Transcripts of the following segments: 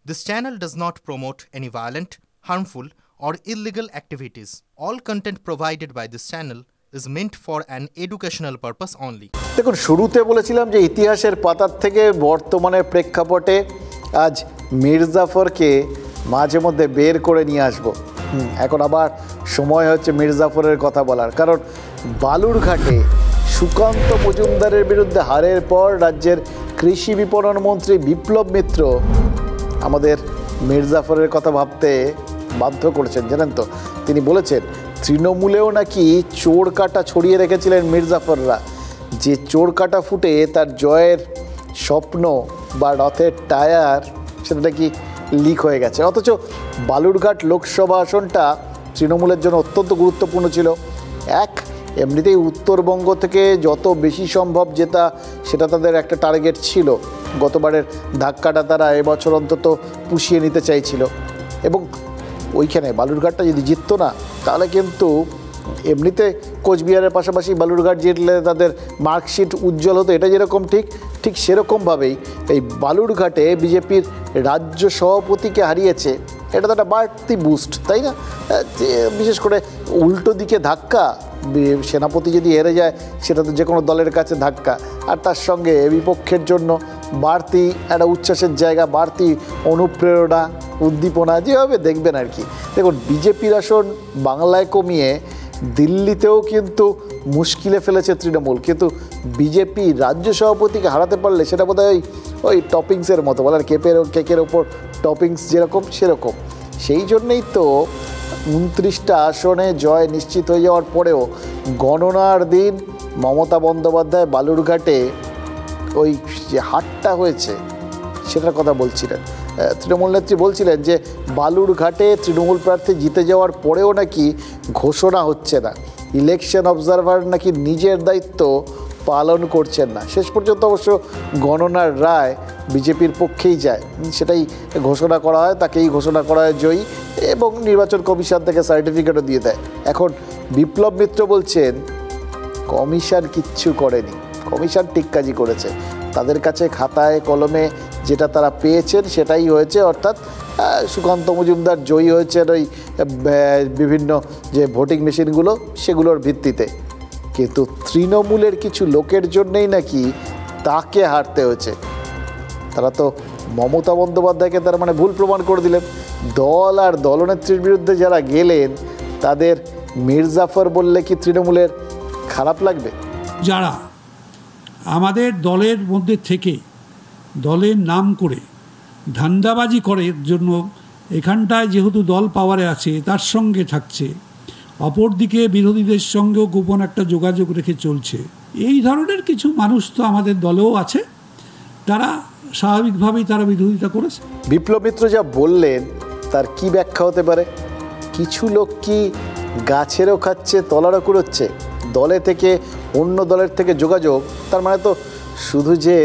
This channel does not promote any violent, harmful, or illegal activities. All content provided by this channel is meant for an educational purpose only. দেখুন, শুরুতে বলেছিলাম যে ইতিহাসের পাতার থেকে বর্তমানের প্রেক্ষাপটে আজ মীর জাফরকে মাঝে মধ্যে বের করে নিয়ে আসব। এখন আবার সময় হচ্ছে মীর জাফরের কথা বলার, কারণ বালুরঘাটে সুকান্ত মজুমদারের বিরুদ্ধে হারের পর রাজ্যের কৃষি বিপণন মন্ত্রী বিপ্লব মিত্র আমাদের মীর জাফরের কথা ভাবতে বাধ্য করেছেন। জানেন তো, তিনি বলেছেন তৃণমূলেও নাকি চোর কাটা ছড়িয়ে রেখেছিলেন মীর জাফররা, যে চোর কাটা ফুটে তার জয়ের স্বপ্ন বা রথের টায়ার সেটা নাকি লিক হয়ে গেছে। অথচ বালুরঘাট লোকসভা আসনটা তৃণমূলের জন্য অত্যন্ত গুরুত্বপূর্ণ ছিল। এমনিতেই উত্তরবঙ্গ থেকে যত বেশি সম্ভব জেতা সেটা তাদের একটা টার্গেট ছিল। গতবারের ধাক্কাটা তারা এবছর অন্তত পুষিয়ে নিতে চাইছিল, এবং ওইখানে বালুরঘাটটা যদি জিততো না তাহলে কিন্তু এমনিতে কোচবিহারের পাশাপাশি বালুরঘাট জিতলে তাদের মার্কশিট উজ্জ্বল হতো, এটা যেরকম ঠিক সেরকমভাবেই এই বালুরঘাটে বিজেপির রাজ্য সভাপতিকে হারিয়েছে, এটা তো একটা বাড়তি বুস্ট, তাই না? বিশেষ করে উল্টো দিকে ধাক্কা, সেনাপতি যদি হেরে যায় সেটা তো যে কোনো দলের কাছে ধাক্কা, আর তার সঙ্গে বিপক্ষের জন্য বাড়তি একটা উচ্ছ্বাসের জায়গা, বাড়তি অনুপ্রেরণা, উদ্দীপনা, যেভাবে দেখবেন আর কি। দেখুন, বিজেপির আসন বাংলায় কমিয়ে দিল্লিতেও কিন্তু মুশকিলে ফেলেছে তৃণমূল, কিন্তু বিজেপি রাজ্য সভাপতিকে হারাতে পারলে সেটা বোধহয় ওই টপিংসের মতো, বলার কেকের ওপর টপিংস যেরকম সেরকম। সেই জন্যেই তো 29টা আসনে জয় নিশ্চিত হয়ে যাওয়ার পরেও গণনার দিন মমতা বন্দ্যোপাধ্যায় বালুরঘাটে ওই যে হাটটা হয়েছে সেটার কথা বলছিলেন। তৃণমূল নেত্রী বলছিলেন যে বালুরঘাটে তৃণমূল প্রার্থী জিতে যাওয়ার পরেও নাকি ঘোষণা হচ্ছে না, ইলেকশন অবজারভার নাকি নিজের দায়িত্ব পালন করছেন না। শেষ পর্যন্ত অবশ্য গণনার রায় বিজেপির পক্ষেই যায়, সেটাই ঘোষণা করা হয়, তাকেই ঘোষণা করা হয় জয়ী, এবং নির্বাচন কমিশন থেকে সার্টিফিকেটও দিয়ে দেয়। এখন বিপ্লব মিত্র বলছেন কমিশন কিচ্ছু করেনি, কমিশন ঠিক কাজই করেছে, তাদের কাছে খাতায় কলমে যেটা তারা পেয়েছেন সেটাই হয়েছে, অর্থাৎ সুকান্ত মজুমদার জয়ী হয়েছেন ওই বিভিন্ন যে ভোটিং মেশিনগুলো সেগুলোর ভিত্তিতে, কিন্তু তৃণমূলের কিছু লোকের জন্যেই নাকি তাকে হারতে হয়েছে। তারা তো মমতা বন্দ্যোপাধ্যায়কে তার মানে ভুল প্রমাণ করে দিলেন। দল আর দলনেত্রীর বিরুদ্ধে যারা গেলেন তাদের মীর জাফর বললে কি তৃণমূলের খারাপ লাগবে? যারা আমাদের দলের মধ্যে থেকে দলের নাম করে ধান্দাবাজি করে জন্য এখানটায় যেহেতু দল পাওয়ারে আছে তার সঙ্গে থাকছে, অপরদিকে বিরোধীদের সঙ্গেও গোপন একটা যোগাযোগ রেখে চলছে, এই ধরনের কিছু মানুষ তো আমাদের দলেও আছে, তারা স্বাভাবিকভাবেই তারা বিরোধিতা করেছে। বিপ্লব মিত্র যা বললেন তার কি ব্যাখ্যা হতে পারে? কিছু লোক কি গাছেরও খাচ্ছে তলারও কুড়োচ্ছে? দলে থেকে অন্য দলের থেকে যোগাযোগ, তার মানে তো শুধু যে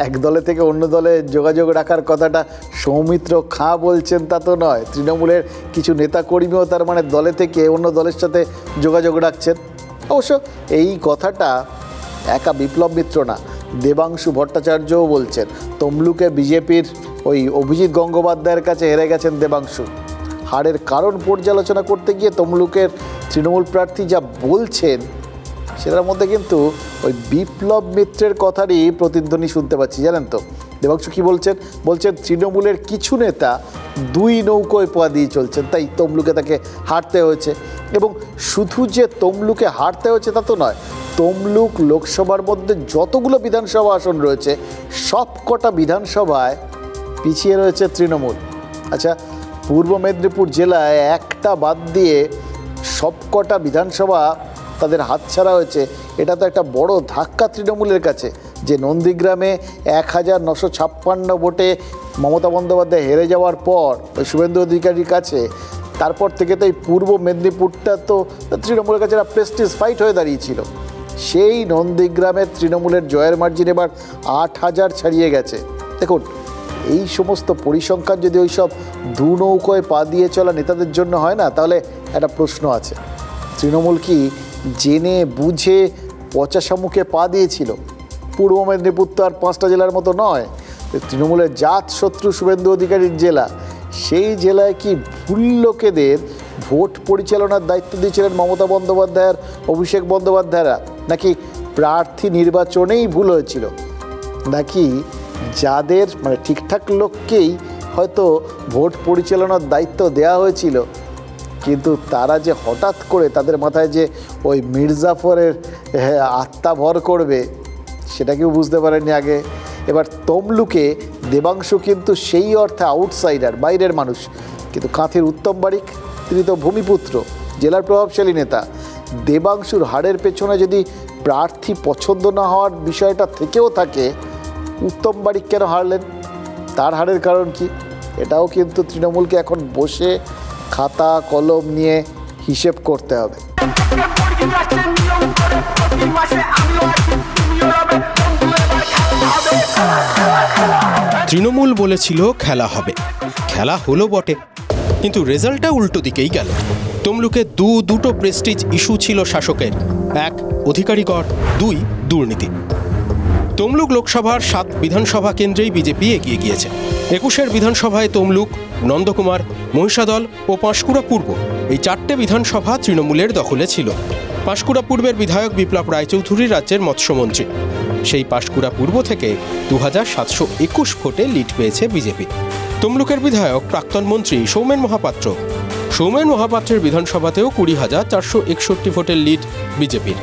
এক দলে থেকে অন্য দলে যোগাযোগ রাখার কথাটা সৌমিত্র খাঁ বলছেন তা তো নয়, তৃণমূলের কিছু নেতাকর্মীও তার মানে দলে থেকে অন্য দলের সাথে যোগাযোগ রাখছেন। অবশ্য এই কথাটা একা বিপ্লব মিত্র না, দেবাংশু ভট্টাচার্যও বলছেন। তমলুকে বিজেপির ওই অভিজিৎ গঙ্গোপাধ্যায়ের কাছে হেরে গেছেন দেবাংশু। হারের কারণ পর্যালোচনা করতে গিয়ে তমলুকের তৃণমূল প্রার্থী যা বলছেন সেটার মধ্যে কিন্তু ওই বিপ্লব মিত্রের কথারই প্রতিধ্বনি শুনতে পাচ্ছি। জানেন তো দেবাংশু কী বলছেন তৃণমূলের কিছু নেতা দুই নৌকোয় পা দিয়ে চলছেন, তাই তমলুকে তাকে হারতে হয়েছে। এবং শুধু যে তমলুকে হারতে হয়েছে তা তো নয়, তমলুক লোকসভার মধ্যে যতগুলো বিধানসভা আসন রয়েছে সব কটা বিধানসভায় পিছিয়ে রয়েছে তৃণমূল। আচ্ছা, পূর্ব মেদিনীপুর জেলায় একটা বাদ দিয়ে সব কটা বিধানসভা তাদের হাতছাড়া হয়েছে, এটা তো একটা বড় ধাক্কা তৃণমূলের কাছে, যে নন্দীগ্রামে 1956 ভোটে মমতা বন্দ্যোপাধ্যায় হেরে যাওয়ার পর ওই শুভেন্দু অধিকারীর কাছে, তারপর থেকে তো এই পূর্ব মেদিনীপুরটা তো তৃণমূলের কাছে একটা প্রেস্টিজ ফাইট হয়ে দাঁড়িয়েছিল। সেই নন্দীগ্রামের তৃণমূলের জয়ের মার্জিন এবার 8000 ছাড়িয়ে গেছে। দেখুন, এই সমস্ত পরিসংখ্যান যদি ওই সব দু নৌকোয় পা দিয়ে চলা নেতাদের জন্য হয় না, তাহলে একটা প্রশ্ন আছে, তৃণমূল কি জেনে বুঝে পচা শামুকে পা দিয়েছিল? পূর্ব মেদিনীপুর তো আর 5টা জেলার মতো নয়, তৃণমূলের জাত শত্রু শুভেন্দু অধিকারীর জেলা, সেই জেলায় কি ভুল লোকেদের ভোট পরিচালনার দায়িত্ব দিয়েছিলেন মমতা বন্দ্যোপাধ্যায় আর অভিষেক বন্দ্যোপাধ্যায়রা, নাকি প্রার্থী নির্বাচনেই ভুল হয়েছিল, নাকি যাদের মানে ঠিকঠাক লোককেই হয়তো ভোট পরিচালনার দায়িত্ব দেওয়া হয়েছিল, কিন্তু তারা যে হঠাৎ করে তাদের মাথায় যে ওই মির্জাফরের আত্মা ভর করবে সেটা কেউ বুঝতে পারেননি আগে। এবার তমলুকে দেবাংশু কিন্তু সেই অর্থে আউটসাইডার, বাইরের মানুষ, কিন্তু কাঁথির উত্তম বারিক তিনি তো ভূমিপুত্র, জেলার প্রভাবশালী নেতা। দেবাংশুর হারের পেছনে যদি প্রার্থী পছন্দ না হওয়ার বিষয়টা থেকেও থাকে, উত্তম বারিক কেন হারলেন, তার হারের কারণ কি, এটাও কিন্তু তৃণমূলকে এখন বসে খাতা কলম নিয়ে হিসেব করতে হবে। তৃণমূল বলেছিল খেলা হবে, খেলা হলো বটে, কিন্তু রেজাল্টটা উল্টো দিকেই গেল। তমলুকে দুটো প্রেস্টিজ ইস্যু ছিল শাসকের, 1 অধিকারীগণ, 2 দুর্নীতি। তমলুক লোকসভার 7 বিধানসভা কেন্দ্রেই বিজেপি এগিয়ে গিয়েছে। 21 বিধানসভায় তমলুক, নন্দকুমার, মহিষাদল ও পাঁশকুড়া পূর্ব এই 4টে বিধানসভা তৃণমূলের দখলে ছিল। পাঁশকুড়া পূর্বের বিধায়ক বিপ্লব রায়চৌধুরী রাজ্যের মৎস্যমন্ত্রী। সেই পাঁশকুড়া পূর্ব থেকে 2721 ভোটে লিড পেয়েছে বিজেপি। তমলুকের বিধায়ক প্রাক্তন মন্ত্রী সৌমেন মহাপাত্র। সৌমেন মহাপাত্রের বিধানসভাতেও 20,461 ভোটের লিড বিজেপির।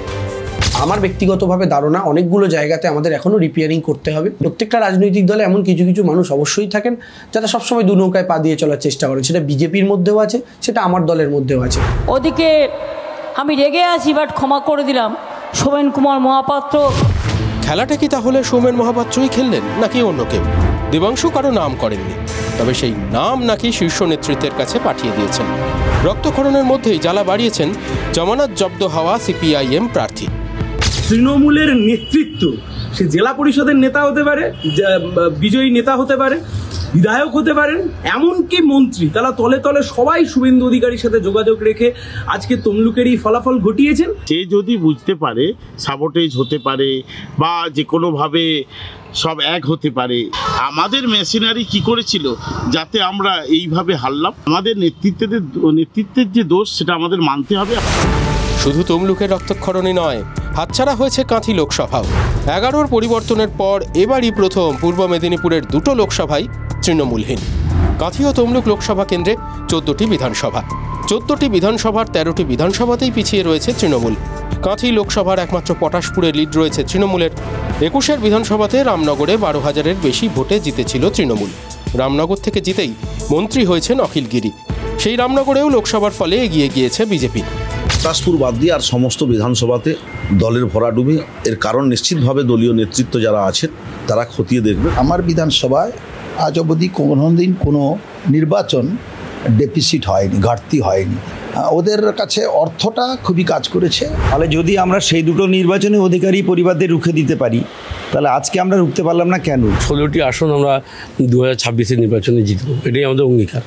আমার ব্যক্তিগতভাবে ধারণা অনেকগুলো জায়গাতে আমাদের এখনো রিপেয়ারিং করতে হবে। প্রত্যেকটা রাজনৈতিক দলে এমন কিছু কিছু মানুষ অবশ্যই থাকেন যারা সবসময় দু নৌকায় পা দিয়ে চলার চেষ্টা করেন, সেটা বিজেপির মধ্যেও আছে, সেটা আমার দলের মধ্যেও আছে। ওদিকে আমি রেগে আছি, বাট ক্ষমা করে দিলাম সৌমেন কুমার মহাপাত্র। খেলাটা কি তাহলে সৌমেন মহাপাত্রই খেললেন নাকি অন্য কেউ? দেবাংশু কারো নাম করেননি, তবে সেই নাম নাকি শীর্ষ নেতৃত্বের কাছে পাঠিয়ে দিয়েছেন। রক্তক্ষরণের মধ্যেই জ্বালা বাড়িয়েছেন জামানত জব্দ হওয়া সিপিআইএম প্রার্থী। তৃণমূলের নেতৃত্ব, সে জেলা পরিষদের নেতা হতে পারে, বিজয়ী নেতা হতে পারে, বিধায়ক হতে পারেন, এমনকি মন্ত্রী, তারা তলে তলে সবাই শুভেন্দু অধিকারীর সাথে যোগাযোগ রেখে আজকে তমলুকের এই ফলাফল ঘটিয়েছেন। সে যদি বুঝতে পারে সাবোটেজ হতে পারে বা যে কোনোভাবে সব এক হতে পারে, আমাদের মেশিনারি কি করেছিল যাতে আমরা এইভাবে হারলাম, আমাদের নেতৃত্বের যে দোষ সেটা আমাদের মানতে হবে। শুধু তমলুকের রক্তক্ষরণই নয়, হাতছাড়া হয়েছে কাঁথি লোকসভাও। 11 পরিবর্তনের পর এবারই প্রথম পূর্ব মেদিনীপুরের 2টো লোকসভাই তৃণমূলহীন। কাঁথি ও তমলুক লোকসভা কেন্দ্রে 14টি বিধানসভা। 14টি বিধানসভার 13টি বিধানসভাতেই পিছিয়ে রয়েছে তৃণমূল। কাঁথি লোকসভার একমাত্র পটাশপুরে লিড রয়েছে তৃণমূলের। 21 বিধানসভাতে রামনগরে 12,000-এর বেশি ভোটে জিতেছিল তৃণমূল। রামনগর থেকে জিতেই মন্ত্রী হয়েছেন অখিল গিরি। সেই রামনগরেও লোকসভার ফলে এগিয়ে গিয়েছে বিজেপি। পটাশপুর বাদ দিয়ে আর সমস্ত বিধানসভাতে দলের ভরাডুবি, এর কারণ নিশ্চিতভাবে দলীয় নেতৃত্ব যারা আছেন তারা খতিয়ে দেখবে। আমার বিধানসভায় আজ অবধি কোনোদিন কোনো নির্বাচন ডেফিসিট হয়নি, ঘাটতি হয়নি। ওদের কাছে অর্থটা খুবই কাজ করেছে। তাহলে যদি আমরা সেই দুটো নির্বাচনে অধিকারী পরিবারদের রুখে দিতে পারি, তাহলে আজকে আমরা রুখতে পারলাম না কেন? 16টি আসন আমরা 2026-এর নির্বাচনে জিতব, এটাই আমাদের অঙ্গীকার।